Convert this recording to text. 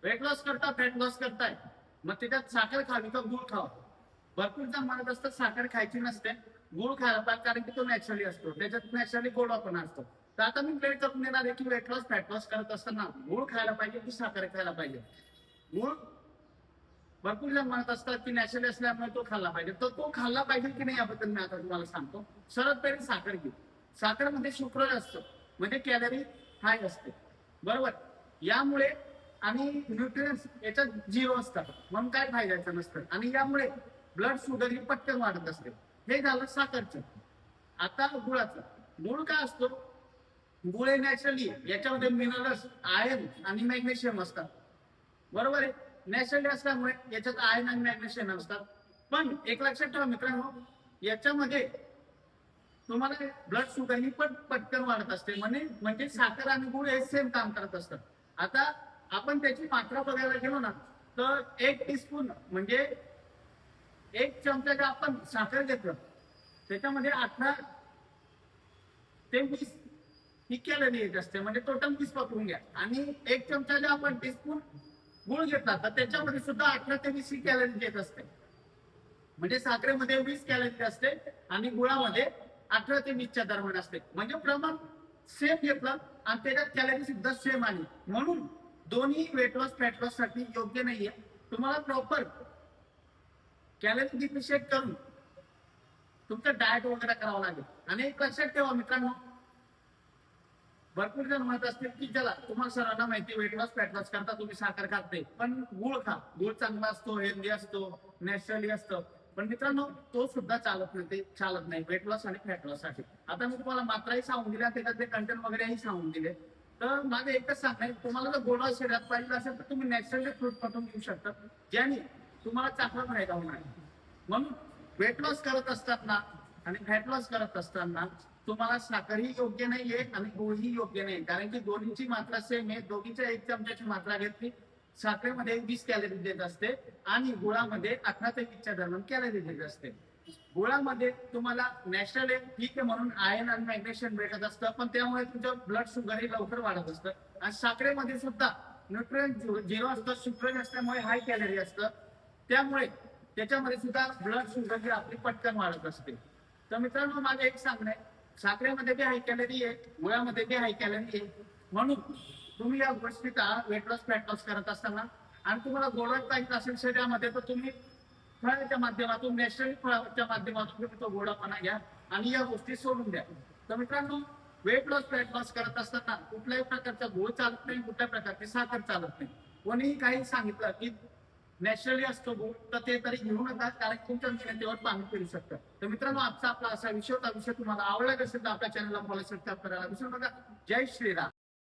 Weight loss करता fat loss करताय, मग त्याच्यात साखर खावी का गुळ खावा? भरपूर जण म्हणत असतात साखर खायची नसते, गुळ खायला पाहिजे, कारण की तो नॅचरली असतो, त्याच्यात नॅचरली गोडवा पण असतो. तर आता मी प्लेट करून देणार आहे की वेट लॉस फॅट लॉस करत असताना गुळ खायला पाहिजे की साखर खायला पाहिजे. गुळ भरपूर जण म्हणत असतात की नॅचरली असल्यामुळे तो खाल्ला पाहिजे, तर तो खाल्ला पाहिजे की नाही याबद्दल मी आता तुम्हाला सांगतो. सर्वात पहिले साखर घे. साखरमध्ये शुक्र असतं, म्हणजे कॅलरी हाय असते, बरोबर. यामुळे आणि न्यूट्रियन्स याच्यात झिरो असतात, म्हणून काय फायद्याचं नसतं, आणि यामुळे ब्लड शुगर ही पटकन वाढत असते. हे झालं साखरचं. आता गुळाचं. गुळ काय असतो? गुळ हे नॅचरली, याच्यामध्ये मिनरल्स, आयर्न आणि मॅग्नेशियम असतात, बरोबर आहे. नॅचरली असल्यामुळे याच्यात आयर्न आणि मॅग्नेशियम असतात. पण एक लक्षात ठेवा मित्रांनो, याच्यामध्ये तुम्हाला ब्लड शुगर ही पण पटकन वाढत असते, म्हणजे साखर आणि गुळ हे सेम काम करत असतात. आता आपण त्याची मात्रा बघायला गेलो ना, तर 1 टीस्पून म्हणजे 1 चमचा जे आपण साखर घेतो त्याच्यामध्ये 18 ते 20 ही कॅलरी येत असते, म्हणजे टोटल 20 पकडून घ्या. आणि 1 चमचा जे आपण टीस्पून गुळ घेतला तर त्याच्यामध्ये सुद्धा 18 ते 20 ही कॅलरी येत असते. म्हणजे साखरेमध्ये 20 कॅलरी असते आणि गुळामध्ये 18 ते 20च्या दरम्यान असते. म्हणजे प्रमाण सेम घेतलं आणि त्याच्यात कॅलरी सुद्धा सेम आली, म्हणून दोन्ही वेट लॉस फॅट लॉस साठी योग्य नाहीये. तुम्हाला प्रॉपर कॅलरी डिफिशिएट करून तुमचं डाएट वगैरे करावं लागेल. आणि एक लक्षात ठेवा मित्रांनो, भरपूर जण म्हणत असतील की चला तुम्हाला सर्वांना माहिती वेट लॉस फॅट लॉस करता तुम्ही साखर खाते, पण गुळ खा, गुळ चांगला असतो, हेल्दी असतो, नॅचरली असतो. पण मित्रांनो तो सुद्धा चालत नाही वेट लॉस आणि फॅट लॉस साठी. आता मी तुम्हाला मात्राही सांगून दिल्या, त्याच्यातले कंटेंट वगैरेही सांगून दिले. तर माझं एकच सांगणं आहे, तुम्हाला जर गोडवा शरीरात पाहिजे असेल तर तुम्ही नॅचरली फ्रूट पाठवून घेऊ शकता, ज्याने तुम्हाला चांगला फायदा होणार. म्हणून वेट लॉस करत असताना आणि फॅट लॉस करत असताना तुम्हाला साखरही योग्य नाहीये आणि गुळही योग्य नाही, कारण की दोन्हीची मात्रा सेम आहे. दोघीच्या 1 चमच्याची मात्रा घेतली, साखरेमध्ये 20 कॅलरी देत असते आणि गुळामध्ये 18 ते 20च्या दरम्यान कॅलरी देत असते. गुळामध्ये तुम्हाला नॅचरल ठीक आहे म्हणून आयर्न आणि मॅग्नेशियम भेटत असतं, पण त्यामुळे तुमचं ब्लड शुगर हे लवकर वाढत असतं. आणि साखरेमध्ये सुद्धा न्यूट्रिएंट झिरो असतं, शुगर असल्यामुळे हाय कॅलरी असतं, त्यामुळे त्याच्यामध्ये सुद्धा ब्लड शुगर ही आपली पटकन वाढत असते. तर मित्रांनो माझं एक सांगणं आहे, साखरेमध्ये बी हाय कॅलरी आहे, गुळामध्ये बी हाय कॅलरी आहे. म्हणून तुम्ही या गोष्टीचा वेट लॉस फॅट लॉस करत असताना आणि तुम्हाला गोडवा पाहिजे असेल शरीरामध्ये, तर तुम्ही फळाच्या माध्यमातून, नॅचरली फळाच्या माध्यमातून तुम्ही तो गोडापणा घ्या आणि या गोष्टी सोडून द्या. तर मित्रांनो वेट लॉस फॅट लॉस करत असताना कुठल्याही प्रकारचा गोड चालत नाही, कुठल्या प्रकारची साखर चालत नाही. कोणीही काही सांगितलं की नॅचरली असतो गुळ तर ते तरी घेऊ नका, कारण तुमच्या मेहनतीवर पाणी फिरू शकतं. तर मित्रांनो आजचा आपला असा विषय होता. विषय तुम्हाला आवडला असेल तर आपल्या चॅनलला फॉलो सबस्क्राईब करायला विसरू नका. जय श्रीराम.